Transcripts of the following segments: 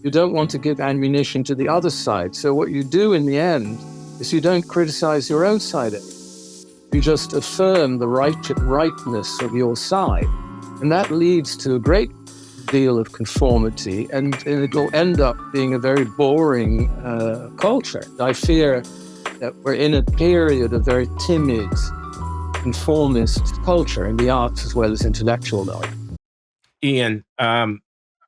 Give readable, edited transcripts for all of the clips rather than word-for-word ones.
You don't want to give ammunition to the other side. So what you do in the end is you don't criticize your own side anymore. You just affirm the rightness of your side. And that leads to a great deal of conformity, and it will end up being a very boring culture. I fear that we're in a period of very timid, conformist culture in the arts as well as intellectual life. Ian,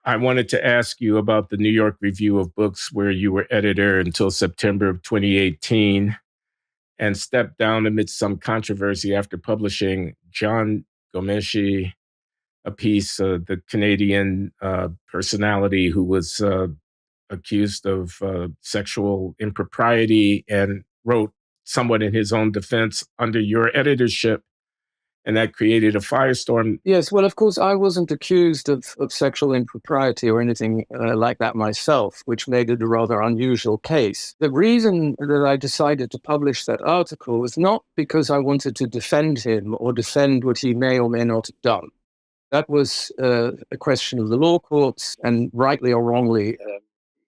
I wanted to ask you about the New York Review of Books, where you were editor until September of 2018 and stepped down amidst some controversy after publishing John Gomeshi, a piece, the Canadian personality who was accused of sexual impropriety, and wrote somewhat in his own defense under your editorship. And that created a firestorm. Yes, well, of course, I wasn't accused of sexual impropriety or anything like that myself, which made it a rather unusual case. The reason that I decided to publish that article was not because I wanted to defend him or defend what he may or may not have done. That was a question of the law courts, and rightly or wrongly,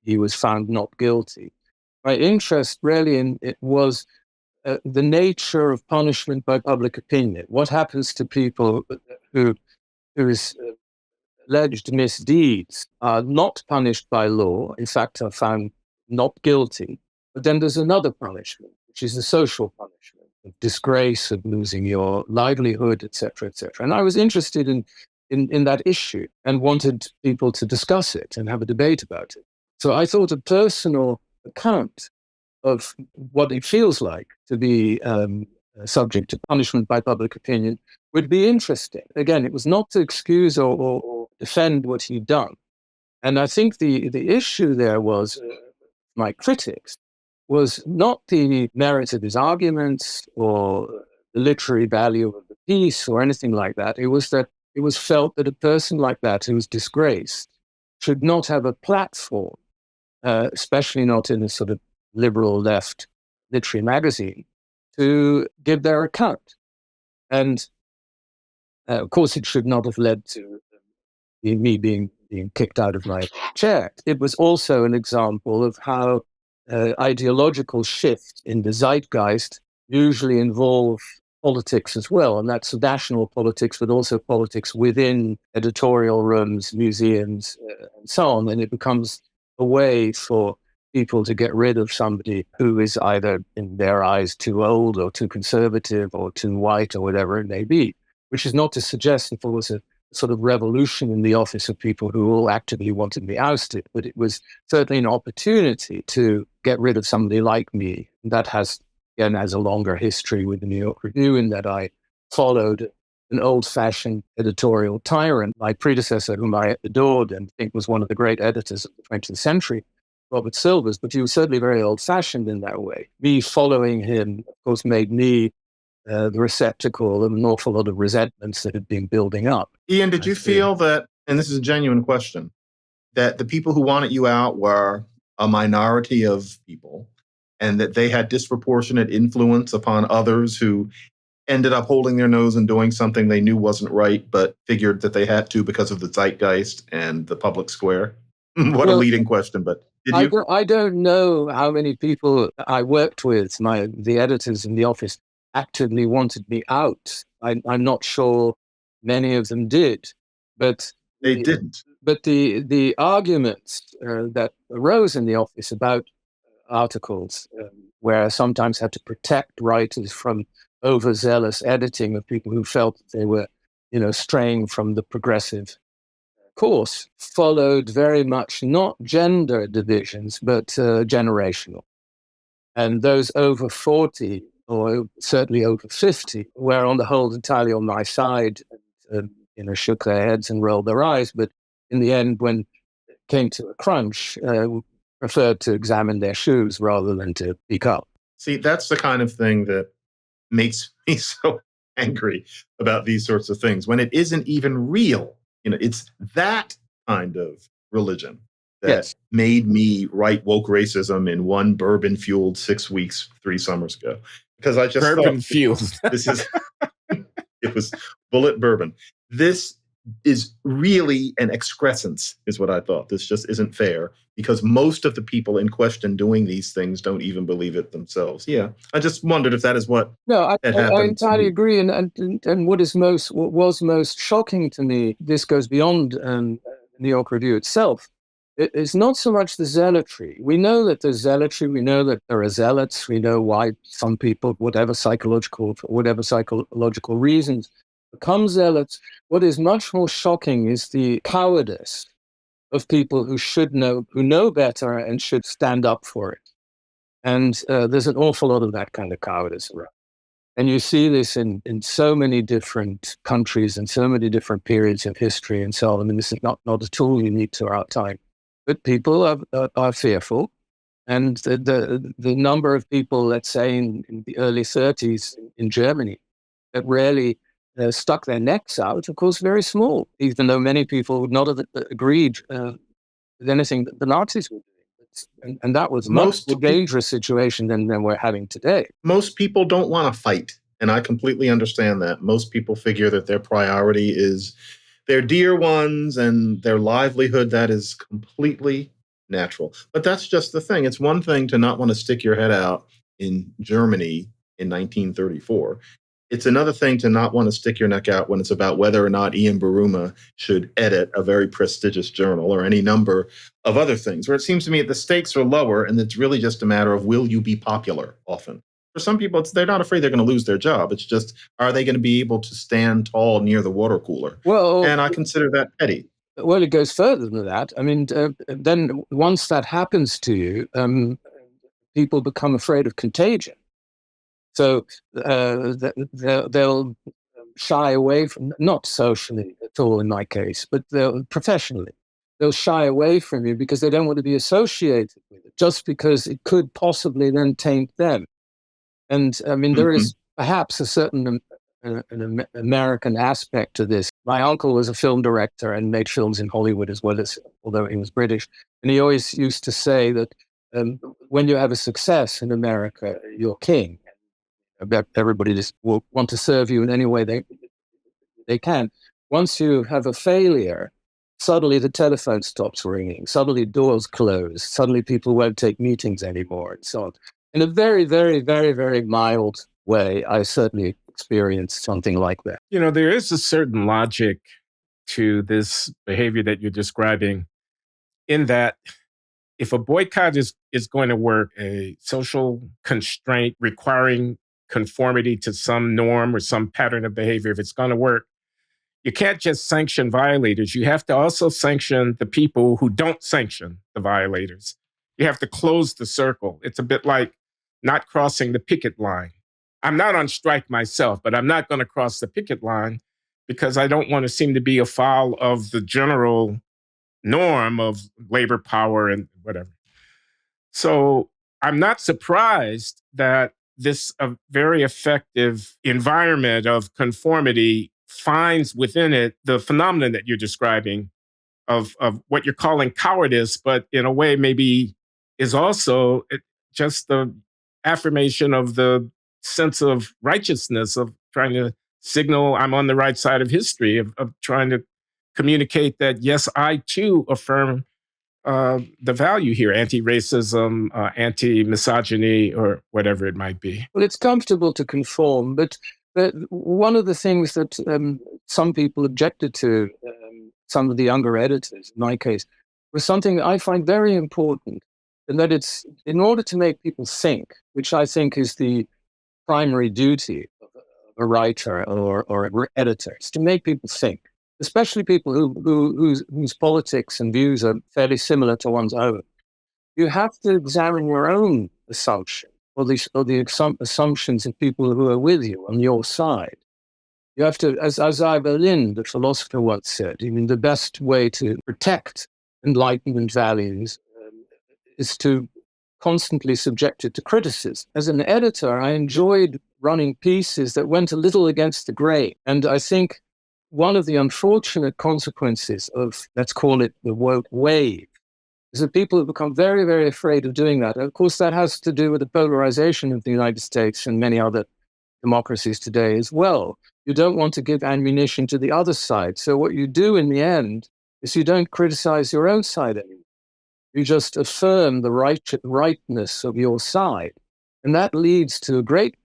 he was found not guilty. My interest really in it was the nature of punishment by public opinion. What happens to people whose alleged misdeeds are not punished by law, in fact, are found not guilty, but then there's another punishment, which is a social punishment, of disgrace, of losing your livelihood, etc., etc. And I was interested in that issue and wanted people to discuss it and have a debate about it. So I thought a personal account of what it feels like to be subject to punishment by public opinion would be interesting. Again, it was not to excuse or defend what he'd done. And I think the issue there was, my critics, was not the merit of his arguments or the literary value of the piece or anything like that. It was that it was felt that a person like that who was disgraced should not have a platform, especially not in a sort of liberal left literary magazine, to give their account. And of course, it should not have led to me being kicked out of my chair. It was also an example of how ideological shifts in the zeitgeist usually involve politics as well. And that's national politics, but also politics within editorial rooms, museums, and so on. And it becomes a way for people to get rid of somebody who is either, in their eyes, too old or too conservative or too white or whatever it may be, which is not to suggest that there was a sort of revolution in the office of people who all actively wanted to be ousted, but it was certainly an opportunity to get rid of somebody like me. That has a longer history with the New York Review, in that I followed an old-fashioned editorial tyrant, my predecessor, whom I adored and think was one of the great editors of the 20th century, Robert Silvers, but he was certainly very old-fashioned in that way. Me following him, of course, made me the receptacle of an awful lot of resentments that had been building up. Ian, did you feel that, and this is a genuine question, that the people who wanted you out were a minority of people, and that they had disproportionate influence upon others who ended up holding their nose and doing something they knew wasn't right, but figured that they had to because of the zeitgeist and the public square? What a leading question, but did you? I don't know how many people I worked with, the editors in the office, actively wanted me out. I'm not sure many of them did, but they didn't. But the arguments that arose in the office about articles, where I sometimes had to protect writers from overzealous editing of people who felt that they were, straying from the progressive course, followed very much not gender divisions, but generational. And those over 40, or certainly over 50, were on the whole entirely on my side, and, shook their heads and rolled their eyes. But in the end, when it came to a crunch, preferred to examine their shoes rather than to speak up. See, that's the kind of thing that makes me so angry about these sorts of things, when it isn't even real. It's that kind of religion that made me write woke racism in one bourbon-fueled 6 weeks, 3 summers ago. Because I just bourbon-fueled. This is, it was bullet bourbon. This is really an excrescence, is what I thought. This just isn't fair because most of the people in question doing these things don't even believe it themselves. Yeah, I just wondered if that is what No, had I happened. entirely agree. And what was most shocking to me, this goes beyond the New York Review itself. It's not so much the zealotry. We know that there's zealotry. We know that there are zealots. We know why some people, for whatever psychological reasons, become zealots. What is much more shocking is the cowardice of people who know better and should stand up for it. And there's an awful lot of that kind of cowardice around. And you see this in so many different countries and so many different periods of history and so on. I mean, this is not at all unique to our time. But people are fearful. And the number of people, let's say, in the early 30s in Germany that really stuck their necks out, of course, very small, even though many people would not have agreed with anything that the Nazis were doing. And that was a much more dangerous situation than we're having today. Most people don't want to fight, and I completely understand that. Most people figure that their priority is their dear ones and their livelihood. That is completely natural. But that's just the thing. It's one thing to not want to stick your head out in Germany in 1934. It's another thing to not want to stick your neck out when it's about whether or not Ian Buruma should edit a very prestigious journal or any number of other things, where it seems to me that the stakes are lower and it's really just a matter of will you be popular often. For some people, they're not afraid they're going to lose their job. It's just, are they going to be able to stand tall near the water cooler? Well, and I consider that petty. Well, it goes further than that. I mean, then once that happens to you, people become afraid of contagion. So they'll shy away from, not socially at all in my case, but professionally. They'll shy away from you because they don't want to be associated with it, just because it could possibly then taint them. And I mean, there is perhaps a certain an American aspect to this. My uncle was a film director and made films in Hollywood as well, as although he was British. And he always used to say that when you have a success in America, you're king. Everybody just will want to serve you in any way they can. Once you have a failure, suddenly the telephone stops ringing. Suddenly doors close. Suddenly people won't take meetings anymore, and so on. In a very, very, very, very mild way, I certainly experienced something like that. You know, there is a certain logic to this behavior that you're describing, in that if a boycott is going to work, a social constraint requiring conformity to some norm or some pattern of behavior, if it's going to work, you can't just sanction violators. You have to also sanction the people who don't sanction the violators. You have to close the circle. It's a bit like not crossing the picket line. I'm not on strike myself, but I'm not going to cross the picket line because I don't want to seem to be afoul of the general norm of labor power and whatever. So I'm not surprised that this very effective environment of conformity finds within it the phenomenon that you're describing of what you're calling cowardice, but in a way maybe is also just the affirmation of the sense of righteousness, of trying to signal I'm on the right side of history, of trying to communicate that, yes, I too affirm the value here, anti-racism, anti-misogyny, or whatever it might be. Well, it's comfortable to conform, but one of the things that some people objected to, some of the younger editors, in my case, was something I find very important, and that it's in order to make people think, which I think is the primary duty of a writer or an editor, is to make people think, especially people whose politics and views are fairly similar to one's own. You have to examine your own assumption or the assumptions of people who are with you on your side. You have to, as Ivor Lind, the philosopher, once said, I mean, the best way to protect Enlightenment values is to constantly subject it to criticism. As an editor, I enjoyed running pieces that went a little against the grain. And I think one of the unfortunate consequences of, let's call it the woke wave, is that people have become very, very afraid of doing that. And of course, that has to do with the polarization of the United States and many other democracies today as well. You don't want to give ammunition to the other side. So what you do in the end is you don't criticize your own side anymore. You just affirm the rightness of your side. And that leads to a great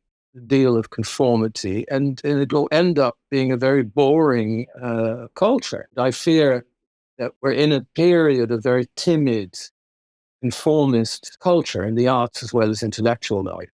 deal of conformity, and it will end up being a very boring culture. I fear that we're in a period of very timid, conformist culture in the arts as well as intellectual life.